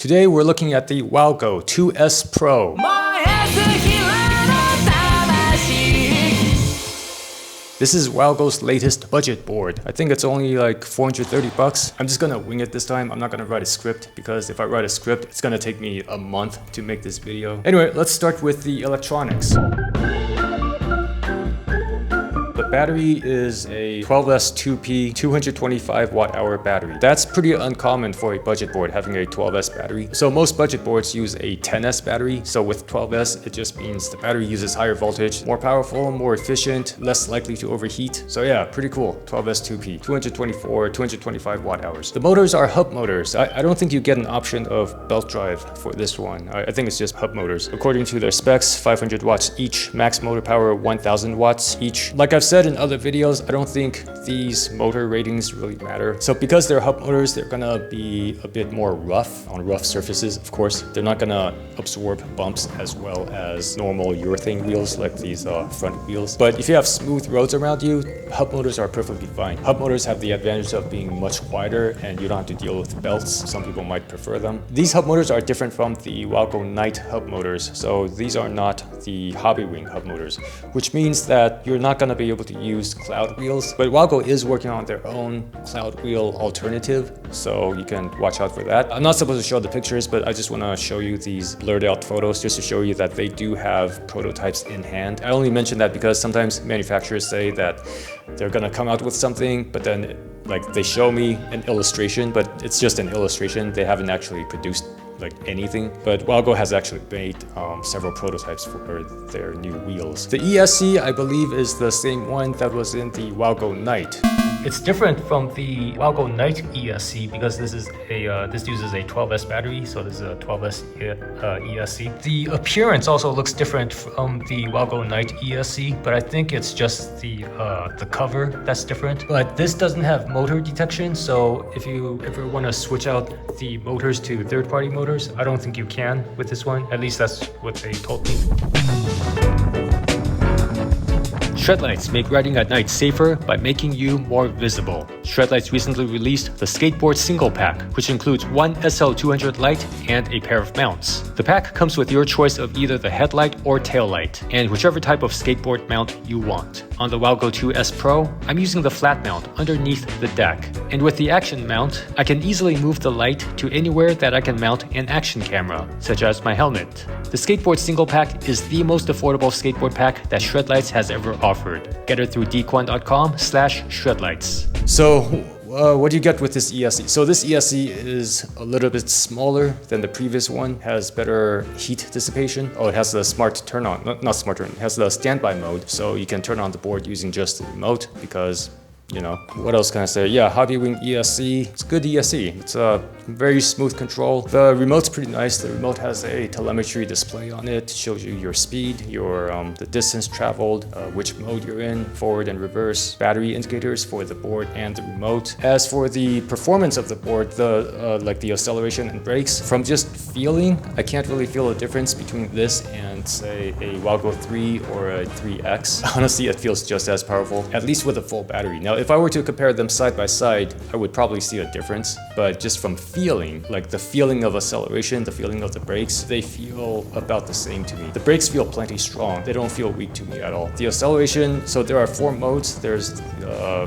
Today we're looking at the WowGo 2S Pro. This is WowGo's latest budget board. I think it's only like 430 bucks. I'm just gonna wing it this time. I'm not gonna write a script because if I write a script, it's gonna take me a month to make this video. Anyway, let's start with the electronics. The battery is a 12S 2P 225 watt-hour battery. That's pretty uncommon for a budget board, having a 12S battery. So most budget boards use a 10S battery. So with 12S, it just means the battery uses higher voltage, more powerful, more efficient, less likely to overheat. So yeah, pretty cool. 12S 2P, 225 watt-hours. The motors are hub motors. I don't think you get an option of belt drive for this one. I think it's just hub motors. According to their specs, 500 watts each, max motor power 1000 watts each. Like I've said in other videos, I don't think these motor ratings really matter. So because they're hub motors, they're gonna be a bit more rough on rough surfaces, of course. They're not gonna absorb bumps as well as normal urethane wheels like these front wheels. But if you have smooth roads around you, hub motors are perfectly fine. Hub motors have the advantage of being much quieter and you don't have to deal with belts. Some people might prefer them. These hub motors are different from the WowGo Night hub motors. So these are not the Hobby Wing hub motors, which means that you're not gonna be able to use cloud wheels. But WowGo is working on their own cloud wheel alternative, so you can watch out for that. I'm not supposed to show the pictures, but I just want to show you these blurred out photos just to show you that they do have prototypes in hand. I only mention that because sometimes manufacturers say that they're gonna come out with something, but then like they show me an illustration, but it's just an illustration. They haven't actually produced like anything, but WowGo has actually made several prototypes for their new wheels. The ESC, I believe, is the same one that was in the WowGo Night. It's different from the WowGo Night ESC because this uses a 12S battery, so this is a 12S ESC. The appearance also looks different from the WowGo Night ESC, but I think it's just the cover that's different. But this doesn't have motor detection, so if you ever want to switch out the motors to third-party motors, I don't think you can with this one. At least that's what they told me. ShredLights make riding at night safer by making you more visible. ShredLights recently released the Skateboard Single Pack, which includes one SL200 light and a pair of mounts. The pack comes with your choice of either the headlight or tail light, and whichever type of skateboard mount you want. On the WowGo 2S Pro, I'm using the flat mount underneath the deck. And with the action mount, I can easily move the light to anywhere that I can mount an action camera, such as my helmet. The Skateboard Single Pack is the most affordable skateboard pack that ShredLights has ever offered. Get it through dquan.com/ShredLights. So what do you get with this ESC? So this ESC is a little bit smaller than the previous one, has better heat dissipation. Oh, it has the smart turn on, not smart turn, it has the standby mode. So you can turn on the board using just the remote because, you know, what else can I say? Yeah, Hobby Wing ESC, it's good ESC. It's a very smooth control. The remote's pretty nice. The remote has a telemetry display on it. It shows you your speed, the distance traveled, which mode you're in, forward and reverse, battery indicators for the board and the remote. As for the performance of the board, like the acceleration and brakes, from just feeling, I can't really feel a difference between this and say a WowGo 3 or a 3X. Honestly, it feels just as powerful, at least with a full battery. Now, if I were to compare them side by side, I would probably see a difference, but just from feeling, like the feeling of acceleration, the feeling of the brakes, they feel about the same to me. The brakes feel plenty strong. They don't feel weak to me at all. The acceleration, so there are 4 modes. There's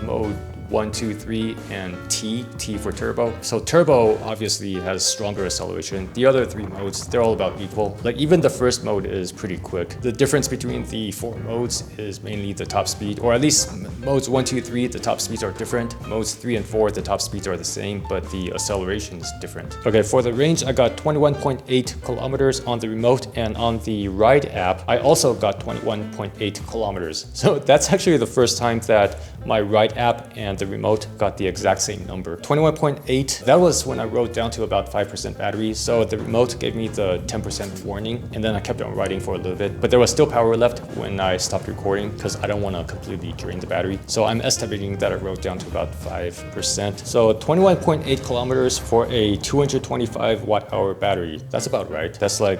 mode 1, 2, 3, and T for turbo. So turbo obviously has stronger acceleration. The other 3 modes, they're all about equal. Like even the first mode is pretty quick. The difference between the 4 modes is mainly the top speed, or at least modes 1, 2, 3, the top speeds are different. Modes 3 and 4, the top speeds are the same, but the acceleration is different. Okay, for the range, I got 21.8 kilometers on the remote, and on the Ride app, I also got 21.8 kilometers. So that's actually the first time that my Ride app and the remote got the exact same number. 21.8, that was when I rode down to about 5% battery, so the remote gave me the 10% warning, and then I kept on riding for a little bit, but there was still power left when I stopped recording because I don't want to completely drain the battery. So I'm estimating that I rode down to about 5%. So 21.8 kilometers for a 225 watt-hour battery. That's about right. That's like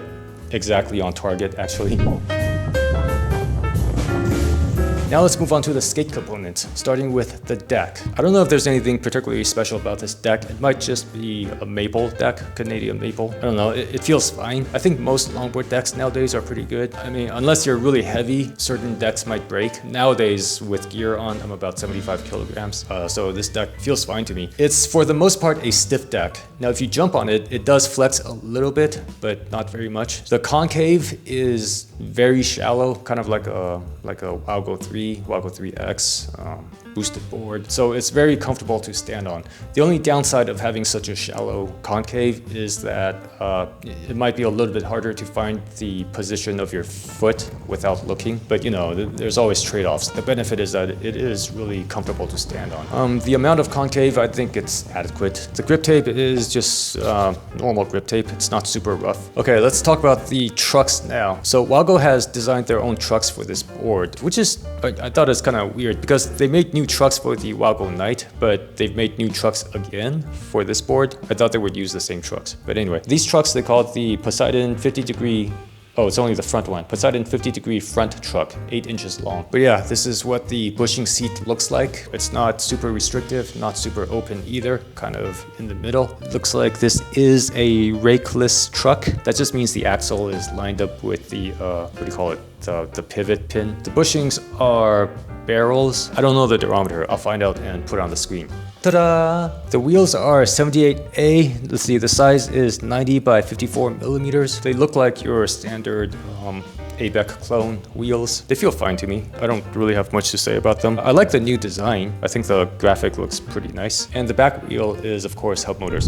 exactly on target, actually. Now let's move on to the skate components, starting with the deck. I don't know if there's anything particularly special about this deck. It might just be a maple deck, Canadian maple. I don't know, it feels fine. I think most longboard decks nowadays are pretty good. I mean, unless you're really heavy, certain decks might break. Nowadays, with gear on, I'm about 75 kilograms, so this deck feels fine to me. It's for the most part a stiff deck. Now, if you jump on it, it does flex a little bit, but not very much. The concave is very shallow, kind of like a WowGo 3, WowGo 3X boosted board. So it's very comfortable to stand on. The only downside of having such a shallow concave is that it might be a little bit harder to find the position of your foot without looking. But you know, there's always trade-offs. The benefit is that it is really comfortable to stand on. The amount of concave, I think it's adequate. The grip tape is just normal grip tape. It's not super rough. Okay, let's talk about the trucks now. So WowGo has designed their own trucks for this board, which is, I thought it's kind of weird because they made new trucks for the WowGo Night, but they've made new trucks again for this board. I thought they would use the same trucks. But anyway, these trucks, they call it the Poseidon 50-degree. Oh, it's only the front one. Poseidon 50-degree front truck, 8 inches long. But yeah, this is what the bushing seat looks like. It's not super restrictive, not super open either, kind of in the middle. It looks like this is a rakeless truck. That just means the axle is lined up with the, what do you call it? The pivot pin. The bushings are barrels. I don't know the diameter. I'll find out and put it on the screen. Ta-da! The wheels are 78A. Let's see, the size is 90 by 54 millimeters. They look like your standard ABEC clone wheels. They feel fine to me. I don't really have much to say about them. I like the new design. I think the graphic looks pretty nice. And the back wheel is, of course, Hub Motors.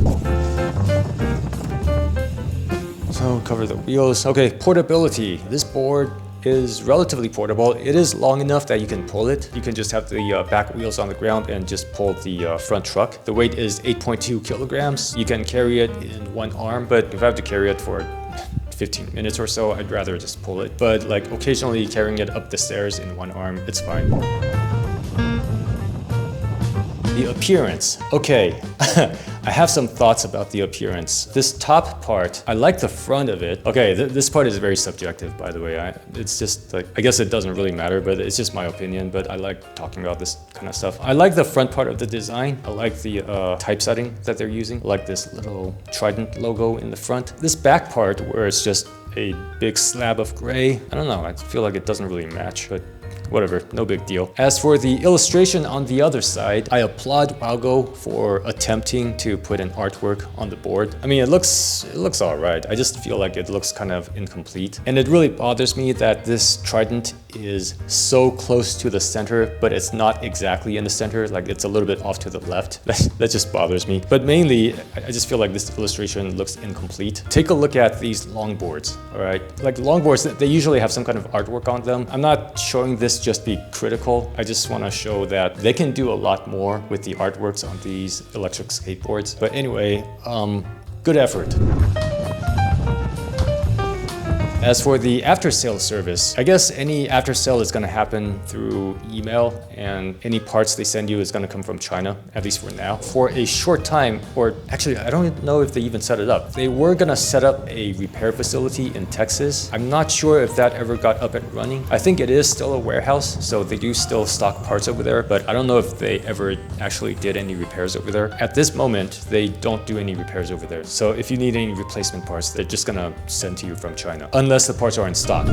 So cover the wheels. Okay, portability. This board is relatively portable. It is long enough that you can pull it. You can just have the back wheels on the ground and just pull the front truck. The weight is 8.2 kilograms. You can carry it in one arm, but if I have to carry it for 15 minutes or so, I'd rather just pull it. But like occasionally carrying it up the stairs in one arm, it's fine. The appearance. Okay, I have some thoughts about the appearance. This top part, I like the front of it. Okay, this part is very subjective, by the way. It's just like, I guess it doesn't really matter, but it's just my opinion, but I like talking about this kind of stuff. I like the front part of the design. I like the typesetting that they're using. I like this little trident logo in the front. This back part where it's just a big slab of gray, I don't know, I feel like it doesn't really match, but whatever, no big deal. As for the illustration on the other side, I applaud WowGo for attempting to put an artwork on the board. I mean, it looks all right. I just feel like it looks kind of incomplete. And it really bothers me that this trident is so close to the center, but it's not exactly in the center. Like it's a little bit off to the left. That just bothers me. But mainly, I just feel like this illustration looks incomplete. Take a look at these longboards, all right? Like longboards, they usually have some kind of artwork on them. I'm not showing this just be critical. I just want to show that they can do a lot more with the artworks on these electric skateboards. But anyway, good effort. As for the after-sale service, I guess any after-sale is going to happen through email, and any parts they send you is going to come from China, at least for now. For a short time, or actually, I don't know if they even set it up. They were going to set up a repair facility in Texas. I'm not sure if that ever got up and running. I think it is still a warehouse, so they do still stock parts over there, but I don't know if they ever actually did any repairs over there. At this moment, they don't do any repairs over there. So if you need any replacement parts, they're just going to send to you from China, unless the parts are in stock.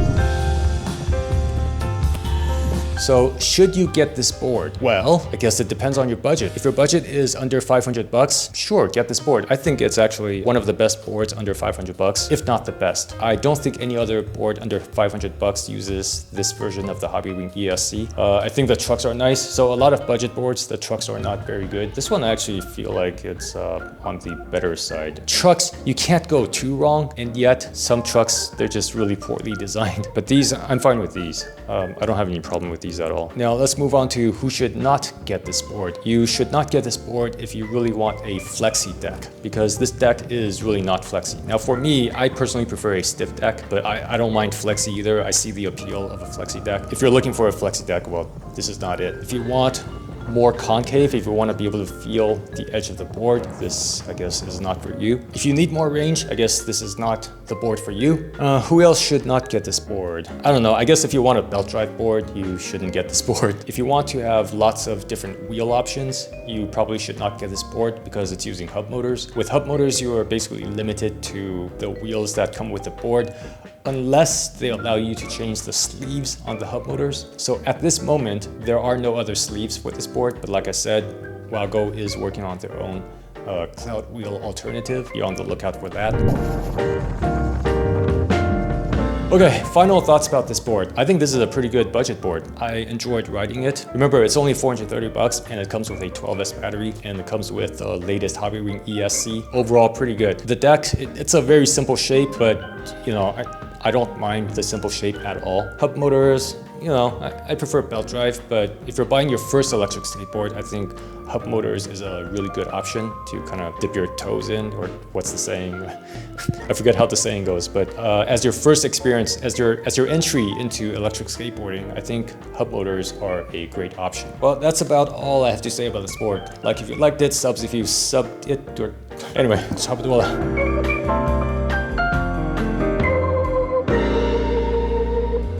So should you get this board? Well, I guess it depends on your budget. If your budget is under 500 bucks, sure, get this board. I think it's actually one of the best boards under 500 bucks, if not the best. I don't think any other board under 500 bucks uses this version of the Hobbywing ESC. I think the trucks are nice. So a lot of budget boards, the trucks are not very good. This one I actually feel like it's on the better side. Trucks, you can't go too wrong, and yet some trucks, they're just really poorly designed. But these, I'm fine with these. I don't have any problem with these at all. Now let's move on to who should not get this board. You should not get this board if you really want a flexi deck, because this deck is really not flexi. Now for me, I personally prefer a stiff deck, but I don't mind flexi either. I see the appeal of a flexi deck. If you're looking for a flexi deck, well, this is not it. If you want more concave, if you want to be able to feel the edge of the board, this I guess is not for you. If you need more range, I guess this is not the board for you. Who else should not get this board? I don't know. I guess if you want a belt drive board, you shouldn't get this board. If you want to have lots of different wheel options, you probably should not get this board because it's using hub motors. With hub motors, you are basically limited to the wheels that come with the board, unless they allow you to change the sleeves on the hub motors. So at this moment, there are no other sleeves for this board, but like I said, WowGo is working on their own cloud wheel alternative. Be on the lookout for that. Okay, final thoughts about this board. I think this is a pretty good budget board. I enjoyed riding it. Remember, it's only 430 bucks and it comes with a 12S battery and it comes with the latest Hobby Ring ESC. Overall, pretty good. The deck, it's a very simple shape, but you know, I don't mind the simple shape at all. Hub motors, you know, I prefer belt drive, but if you're buying your first electric skateboard, I think hub motors is a really good option to kind of dip your toes in, or what's the saying? I forget how the saying goes, but as your first experience, as your entry into electric skateboarding, I think hub motors are a great option. Well, that's about all I have to say about this board. Like if you liked it, subs if you subbed it, or anyway, ciao.